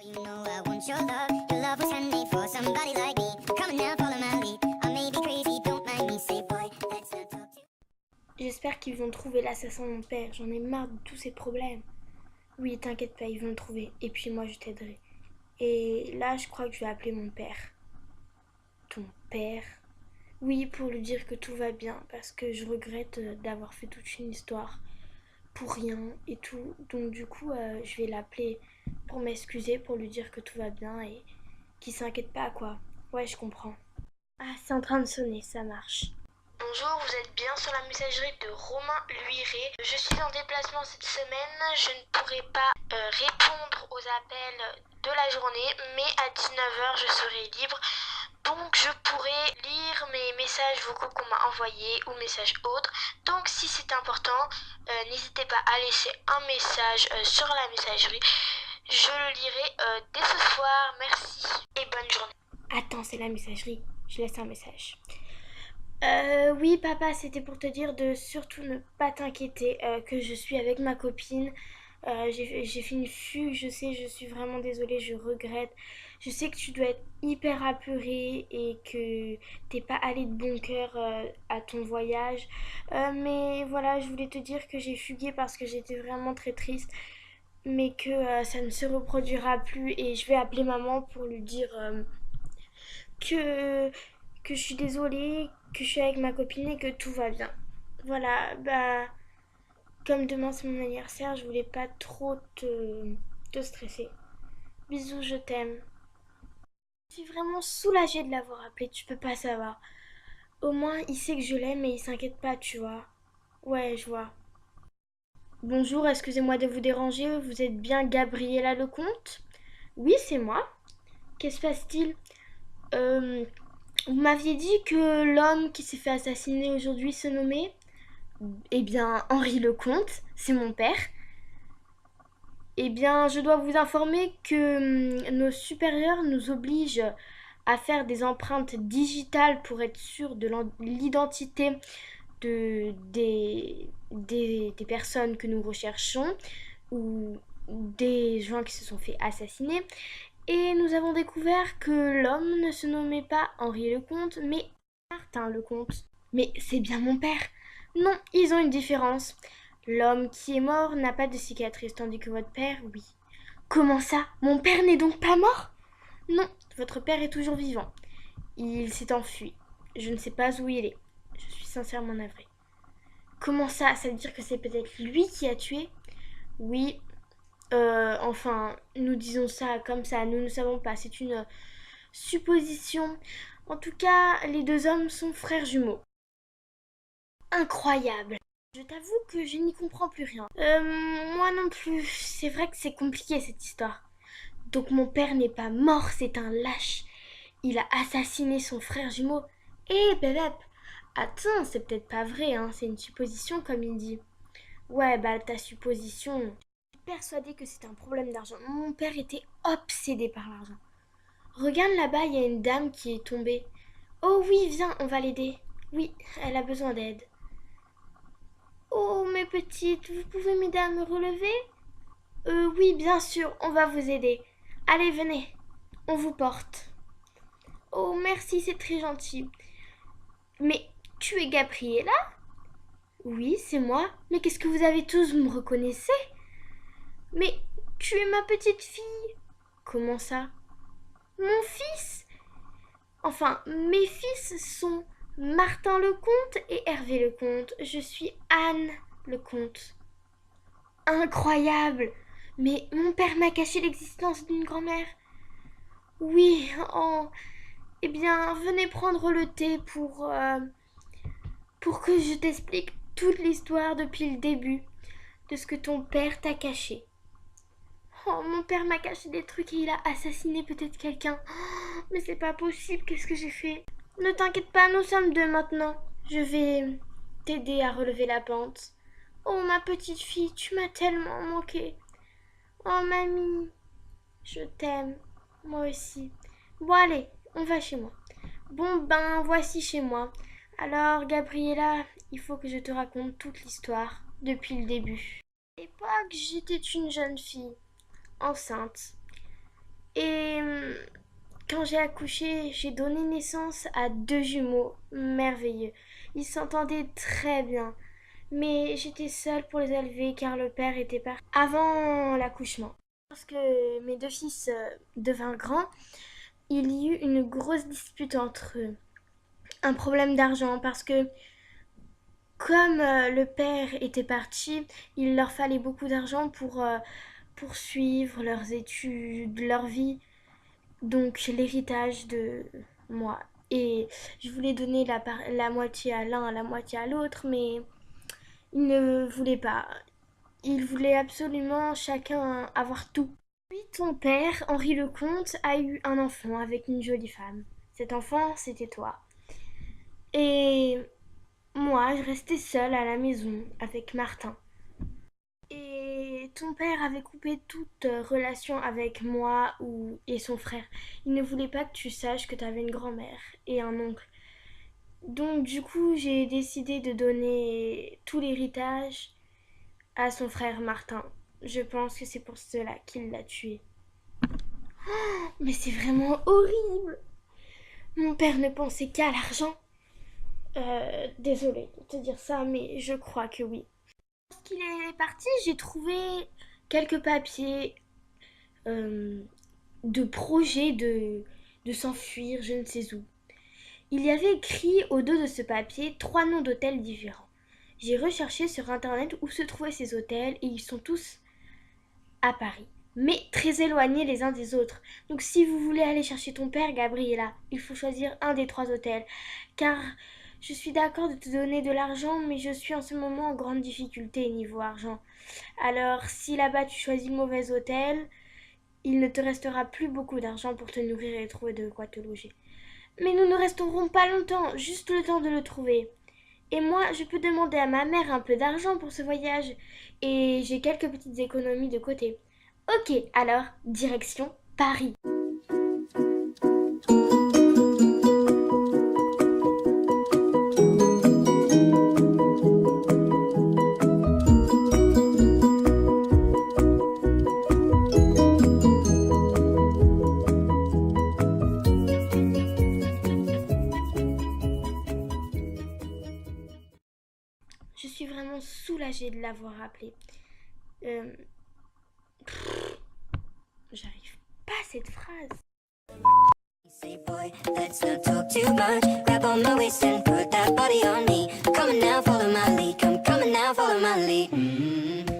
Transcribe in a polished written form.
You know I want your love. Your love was handmade for somebody like me. Come on now, follow my lead. I may be crazy, don't mind me. Say boy, let's not talk to. J'espère qu'ils vont trouver l'assassin de mon père. J'en ai marre de tous ces problèmes. Oui, t'inquiète pas, ils vont le trouver. Et puis moi, je t'aiderai. Et là, je crois que je vais appeler mon père. Ton père? Oui, pour lui dire que tout va bien. Parce que je regrette d'avoir fait toute une histoire pour rien et tout. Donc du coup, je vais l'appeler pour m'excuser, pour lui dire que tout va bien et qu'il s'inquiète pas, quoi. Ouais, je comprends. Ah, c'est en train de sonner, ça marche. Bonjour, vous êtes bien sur la messagerie de Romain Luiré. Je suis en déplacement cette semaine, je ne pourrai pas répondre aux appels de la journée, mais à 19h je serai libre. Donc je pourrai lire mes messages vocaux qu'on m'a envoyés ou messages autres. Donc si c'est important, n'hésitez pas à laisser un message sur la messagerie. Je le lirai dès ce soir. Merci et bonne journée. Attends, c'est la messagerie. Je laisse un message. Oui, papa, c'était pour te dire de surtout ne pas t'inquiéter, que je suis avec ma copine. J'ai fait une fugue, je sais, je suis vraiment désolée, je regrette. Je sais que tu dois être hyper apeurée et que t'es pas allé de bon cœur à ton voyage. Mais voilà, je voulais te dire que j'ai fugué parce que j'étais vraiment très triste, mais que ça ne se reproduira plus et je vais appeler maman pour lui dire que, que je suis désolée, que je suis avec ma copine et que tout va bien. Voilà, bah, comme demain c'est mon anniversaire, je voulais pas trop te stresser. Bisous, je t'aime. Je suis vraiment soulagée de l'avoir appelé, tu peux pas savoir. Au moins, il sait que je l'aime et il s'inquiète pas, tu vois. Ouais, je vois. Bonjour, excusez-moi de vous déranger, vous êtes bien Gabriella Lecomte? Oui, c'est moi. Qu'est-ce se passe-t-il? Euh, Vous m'aviez dit que l'homme qui s'est fait assassiner aujourd'hui se nommait, eh bien, Henri Lecomte, c'est mon père. Eh bien, je dois vous informer que nos supérieurs nous obligent à faire des empreintes digitales pour être sûr de l'identité des personnes que nous recherchons ou des gens qui se sont fait assassiner. Et nous avons découvert que l'homme ne se nommait pas Henri Lecomte, mais Martin Lecomte. Mais c'est bien mon père. Non, ils ont une différence. L'homme qui est mort n'a pas de cicatrice, tandis que votre père, oui. Comment ça? Mon père n'est donc pas mort? Non, votre père est toujours vivant. Il s'est enfui. Je ne sais pas où il est. Je suis sincèrement navrée. Comment ça? Ça veut dire que c'est peut-être lui qui a tué? Oui, enfin, nous disons ça comme ça, nous ne savons pas, c'est une supposition. En tout cas, les deux hommes sont frères jumeaux. Incroyable. Je t'avoue que je n'y comprends plus rien. Moi non plus. C'est vrai que c'est compliqué cette histoire. Donc mon père n'est pas mort, c'est un lâche. Il a assassiné son frère jumeau. Eh, bébé, attends, c'est peut-être pas vrai, hein. C'est une supposition comme il dit. Ouais, bah ta supposition. Je suis persuadée que c'est un problème d'argent. Mon père était obsédé par l'argent. Regarde là-bas, il y a une dame qui est tombée. Oh oui, viens, on va l'aider. Oui, elle a besoin d'aide. Oh, mes petites, vous pouvez m'aider à me relever? Oui, bien sûr, on va vous aider. Allez, venez, on vous porte. Oh, merci, c'est très gentil. Mais tu es Gabriella? Oui, c'est moi. Mais qu'est-ce que vous avez tous, vous me reconnaissez? Mais tu es ma petite fille. Comment ça? Mon fils? Enfin, mes fils sont Martin Lecomte et Hervé Lecomte. Je suis Anne Lecomte. Incroyable! Mais mon père m'a caché l'existence d'une grand-mère. Oui, oh. Eh bien, venez prendre le thé pour que je t'explique toute l'histoire depuis le début de ce que ton père t'a caché. Oh, mon père m'a caché des trucs et il a assassiné peut-être quelqu'un. Oh, mais c'est pas possible, qu'est-ce que j'ai fait? Ne t'inquiète pas, nous sommes deux maintenant. Je vais t'aider à relever la pente. Oh, ma petite fille, tu m'as tellement manqué. Oh, mamie, je t'aime. Moi aussi. Bon, allez, on va chez moi. Bon, ben, voici chez moi. Alors, Gabriella, il faut que je te raconte toute l'histoire depuis le début. À l'époque, j'étais une jeune fille, enceinte. Et quand j'ai accouché, j'ai donné naissance à 2 jumeaux merveilleux. Ils s'entendaient très bien. Mais j'étais seule pour les élever car le père était parti avant l'accouchement. Lorsque mes 2 fils devinrent grands, il y eut une grosse dispute entre eux. Un problème d'argent parce que comme le père était parti, il leur fallait beaucoup d'argent pour poursuivre leurs études, leur vie, donc l'héritage de moi. Et je voulais donner la moitié à l'un, la moitié à l'autre, mais ils ne voulaient pas. Ils voulaient absolument chacun avoir tout. Puis ton père, Henri le Comte, a eu un enfant avec une jolie femme. Cet enfant, c'était toi. Et moi, je restais seule à la maison avec Martin. Et ton père avait coupé toute relation avec moi et son frère. Il ne voulait pas que tu saches que tu avais une grand-mère et un oncle. Donc du coup, j'ai décidé de donner tout l'héritage à son frère Martin. Je pense que c'est pour cela qu'il l'a tué. Mais c'est vraiment horrible. Mon père ne pensait qu'à l'argent. Désolée de te dire ça, mais je crois que oui. Lorsqu'il est parti, j'ai trouvé quelques papiers de projet de s'enfuir, je ne sais où. Il y avait écrit au dos de ce papier 3 noms d'hôtels différents. J'ai recherché sur internet où se trouvaient ces hôtels et ils sont tous à Paris, mais très éloignés les uns des autres. Donc si vous voulez aller chercher ton père, Gabriella, il faut choisir un des 3 hôtels, car je suis d'accord de te donner de l'argent, mais je suis en ce moment en grande difficulté niveau argent. Alors si là-bas tu choisis le mauvais hôtel, il ne te restera plus beaucoup d'argent pour te nourrir et trouver de quoi te loger. Mais nous ne resterons pas longtemps, juste le temps de le trouver. Et moi, je peux demander à ma mère un peu d'argent pour ce voyage. Et j'ai quelques petites économies de côté. Ok, alors, direction Paris. Je suis vraiment soulagée de l'avoir appelé. Euh, J'arrive pas à cette phrase. Say boy, let's not talk too much. Grab on my waist and put that body on me. Come on now, follow my lead. Come on now, follow my lead.